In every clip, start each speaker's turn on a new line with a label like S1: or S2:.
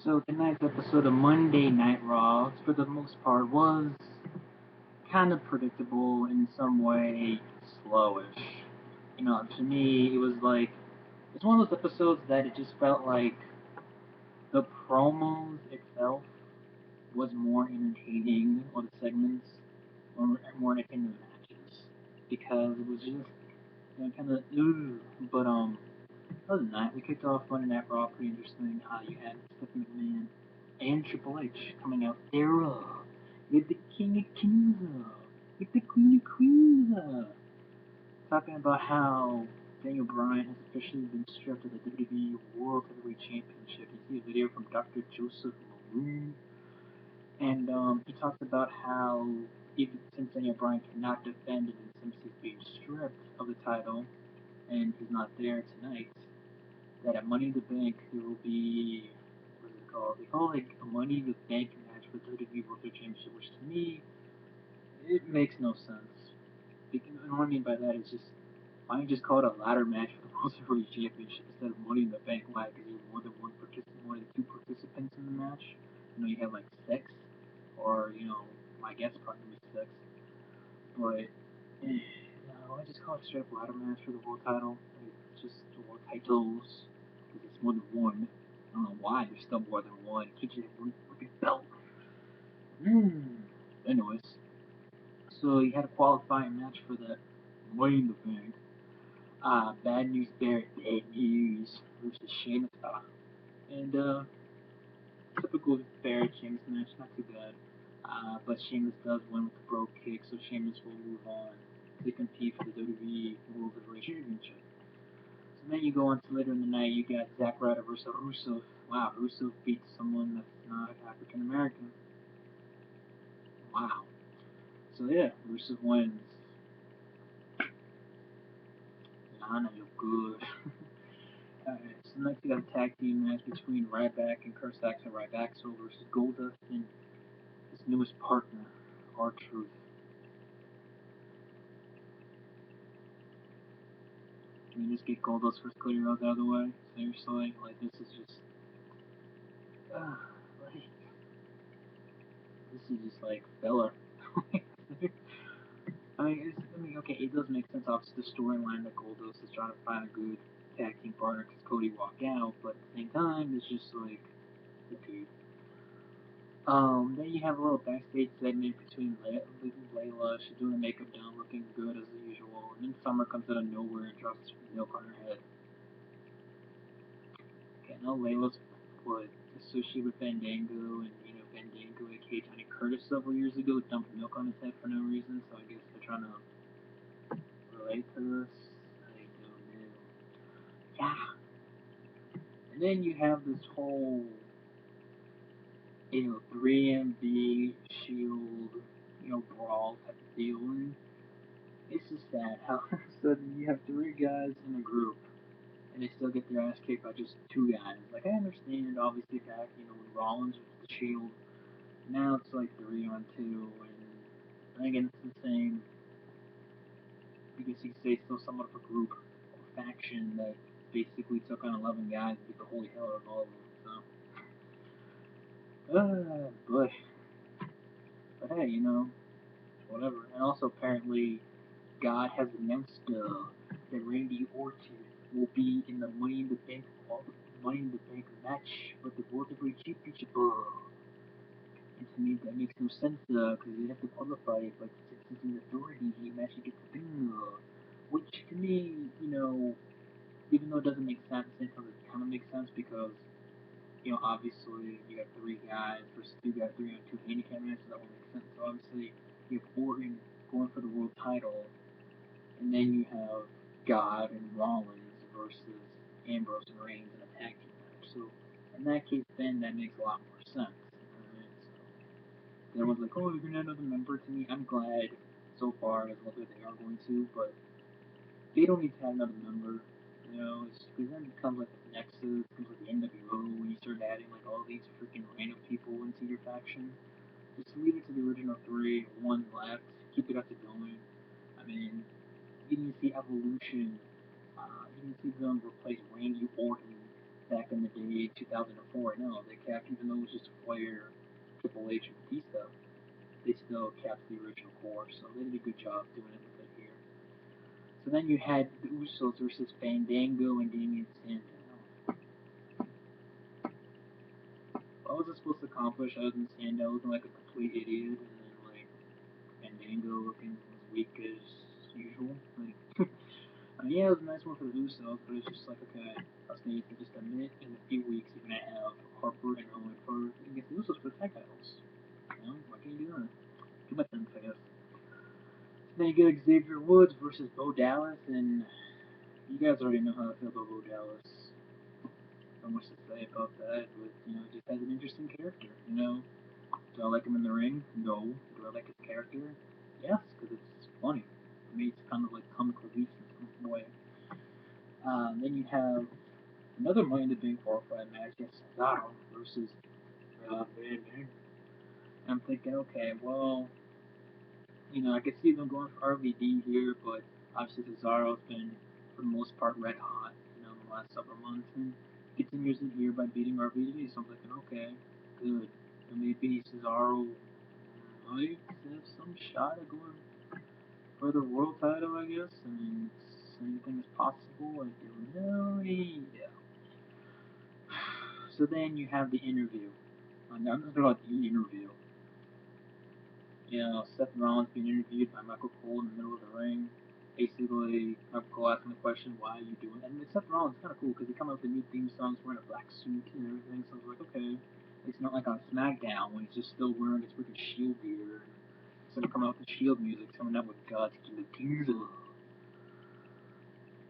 S1: So tonight's episode of Monday Night Raw, for the most part, was kind of predictable in some way, slowish. To me, it was like it's one of those episodes that it just felt like the promos itself was more entertaining, or the segments were more entertaining than the matches, because it was just kind of But other than that, we kicked off Monday Night Raw pretty interesting. You had Stephanie McMahon and Triple H coming out there with the King of Kings, with the Queen of Queens, talking about how Daniel Bryan has officially been stripped of the WWE World Heavyweight Championship. You see a video from Dr. Joseph Maroon, and he talks about how even since Daniel Bryan cannot defend it, and since he's being stripped of the title, and he's not there tonight, that at Money in the Bank there will be, what is it called? They call it like a Money in the Bank match for the WWE World Championship, which to me, it makes no sense. And what I mean by that is just, why don't you just call it a ladder match for the World Heavyweight Championship instead of Money in the Bank? Why? Because you have more than more than two participants in the match. You have like six, or my guess probably six. But I just call it straight up ladder match for the world title. It's just the world titles, because it's more than one. I don't know why there's still more than one. Can't you have one fucking belt? Anyways, so you had a qualifying match for the Money in the Bank. Bad News Barrett, Bad News versus Sheamus. And typical Barrett Sheamus match, not too bad. But Sheamus does win with the Brogue Kick, so Sheamus will move on to compete for the WWE World Heavyweight Championship. So then you go on to later in the night, you got Zack Ryder versus Rusev. Wow, Rusev beats someone that's not African American. Wow. So yeah, Rusev wins. Lana look good. Alright, so next you got a tag team match between Ryback and Kurt Saxon. Ryback versus Goldust and his newest partner, R-Truth. Can you just get Goldust versus Cody Rhodes out of the way? Seriously? Like, this is just... like... This is just like filler. Okay, it does make sense. Obviously, the storyline that Goldust is trying to find a good tag team partner because Cody walked out, but at the same time, it's just like, okay. Then you have a little backstage segment between Layla. She's doing the makeup down, looking good as usual, and then Summer comes out of nowhere and drops milk on her head. Okay, now Layla's associated with Fandango, and Fandango, aka Tony Curtis, several years ago dumped milk on his head for no reason, so I guess they're trying to relate to this. I don't know. Yeah. And then you have this whole, 3MB Shield, brawl type of deal, and it's just sad how suddenly you have three guys in a group, and they still get their ass kicked by just two guys. Like, I understand, obviously, back, when Rollins was the Shield, now it's like 3-on-2, and again, it's the same, I guess you could say, still somewhat of a group or faction that basically took on 11 guys and beat the holy hell out of all of them, so. But hey, whatever. And also, apparently, God has announced that Randy Orton will be in the Money in the Bank match for the World Heavyweight Championship. And to me, that makes no sense because you have to qualify it, but since he's an authority, he actually gets to win. Which to me, even though it doesn't make sense, it kind of makes sense because obviously you have three guys versus two guys, 3-on-2 handicap match, so that will make sense. So obviously you have Orton going for the world title, and then you have God and Rollins versus Ambrose and Reigns in a tag team match. So in that case, then that makes a lot more sense. Right? So everyone's like, oh, you're gonna add another member to me. I'm glad so far as what they are going to, but they don't need to add another member. Because then it becomes like the Nexus, it becomes like the NWO when you start adding like all these freaking random people into your faction. Just leave it to the original three, one left, keep it up to going. I mean, you didn't see Evolution, you didn't see them replace Randy Orton back in the day WWE 2004. No, they kept, even though it was just Flair, Triple H, and Batista, they still kept the original core. So they did a good job doing it with it here. So then you had the Usos versus Fandango and Damien Sandow. What was it supposed to accomplish other than Sandow looking like a complete idiot and then like Fandango looking as weak as usual? Like, I mean, yeah, it was a nice one for the Usos, but it's just like, okay, I'll stay for just a minute. In a few weeks, you're gonna have Harper and Owen for against the Usos for the tag titles. You know, why can't you do that? Too much sense, I guess. So then you get Xavier Woods versus Bo Dallas, and you guys already know how I feel about Bo Dallas. Not much to say about that, but just has an interesting character. Do I like him in the ring? No. Do I like his character? Yes, because it's funny. To me, it's kind of like comic relief in some way. Then you have another Money in the Bank qualified match against Cesaro versus Van Dam. I'm thinking, okay, well, I could see them going for RVD here, but obviously Cesaro's been, for the most part, red hot, in the last several months, and continues it here by beating RVD. So I'm thinking, okay, good. And maybe Cesaro might have some shot at going for the world title, I guess. I mean, anything is possible. I don't know. Yeah. So then you have the interview. I'm just talking about the interview. Seth Rollins being interviewed by Michael Cole in the middle of the ring. Basically, Michael Cole asking the question, why are you doing it? And Seth Rollins is kind of cool because he come up with new theme songs wearing a black suit and everything. So I was like, okay, it's not like on SmackDown when he's just still wearing his freaking Shield gear. Instead of coming out with the Shield music, coming out with God's King.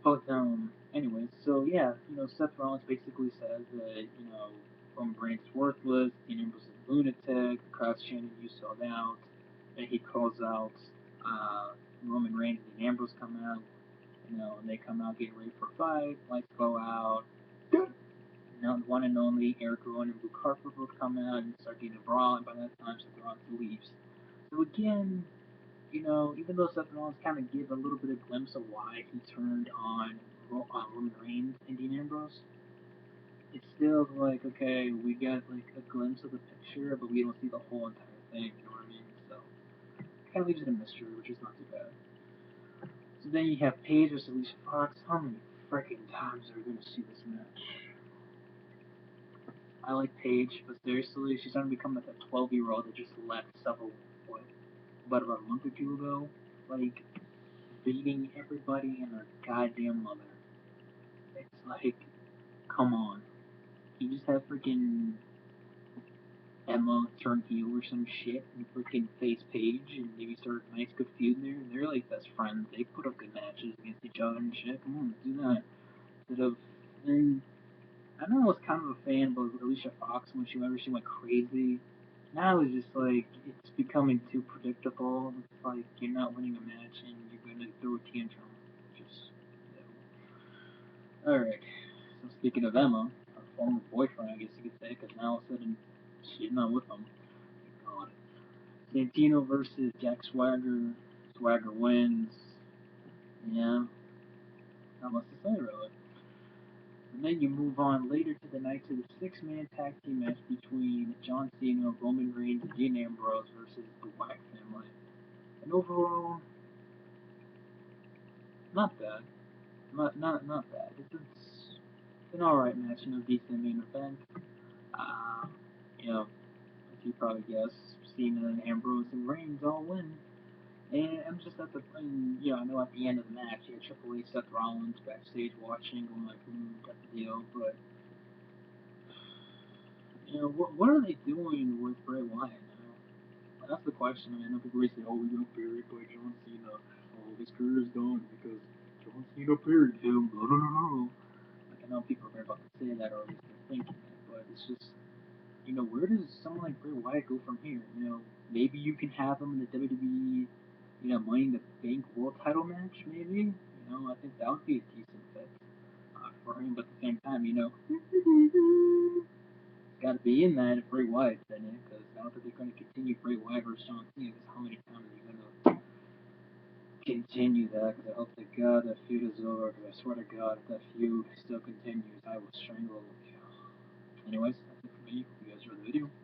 S1: But anyways, so yeah, Seth Rollins basically says that Roman Reigns is worthless, Dean Ambrose is a lunatic, the crowd's chanting "You sold out," and he calls out Roman Reigns and Dean Ambrose come out, and they come out getting ready for a fight, lights go out. Now the one and only Eric Rowan and Luke Harper both come out and start getting a brawl, and by that time Seth Rollins leaves. So again, even though Seth Rollins kind of gave a little bit of glimpse of why he turned on Roman Reigns and Dean Ambrose, it's still like, okay, we got like a glimpse of the picture, but we don't see the whole entire thing, you know what I mean? So, it kind of leaves it a mystery, which is not too bad. So then you have Paige versus Alicia Fox. How many freaking times are we going to see this match? I like Paige, but seriously, she's going to become like a 12-year-old that just left about a month or two ago. Like, beating everybody and their goddamn mother. It's like, come on. You just have freaking Emma turn heel or some shit and freaking face Paige and maybe start a nice good feud there. They're like best friends. They put up good matches against each other and shit. Come on, let's do that. Instead of, and I know I was kind of a fan of Alicia Fox when she went crazy. Now it's just like it's becoming too predictable. It's like you're not winning a match and you're gonna throw a tantrum. Just alright. So speaking of Emma, her former boyfriend, I guess you could say, because now all of a sudden she's not with him. God. Santino versus Jack Swagger. Swagger wins. Yeah, not much to say really. And then you move on later to the night to the six-man tag team match between John Cena, Roman Reigns, and Dean Ambrose versus the Wyatt family. And overall, not bad. Not bad. It's an alright match, decent main event. Uh, as you probably guess, Cena and Ambrose and Reigns all win. And I'm just at the, I know at the end of the match, you had Triple H, Seth Rollins backstage watching, going like, got the deal, but, what are they doing with Bray Wyatt now? That's the question. I mean, I know people say, oh, we got buried by John Cena. Oh, his career is done because John Cena buried him. Blah, blah, blah, blah. Like, I know people are about to say that, or at least they're thinking that, but it's just, where does someone like Bray Wyatt go from here? Maybe you can have him in the WWE, Money in the Bank World Title match, maybe. I think that would be a decent fit for him. But at the same time, got to be in that if Bray Wyatt's in it, because I don't think they're going to continue Bray Wyatt versus John Cena. Because how many times are you going to continue that? Because I hope to God that feud is over. Because I swear to God, if that feud still continues, I will strangle you. Anyways, that's it for me. Hope you guys enjoyed the video.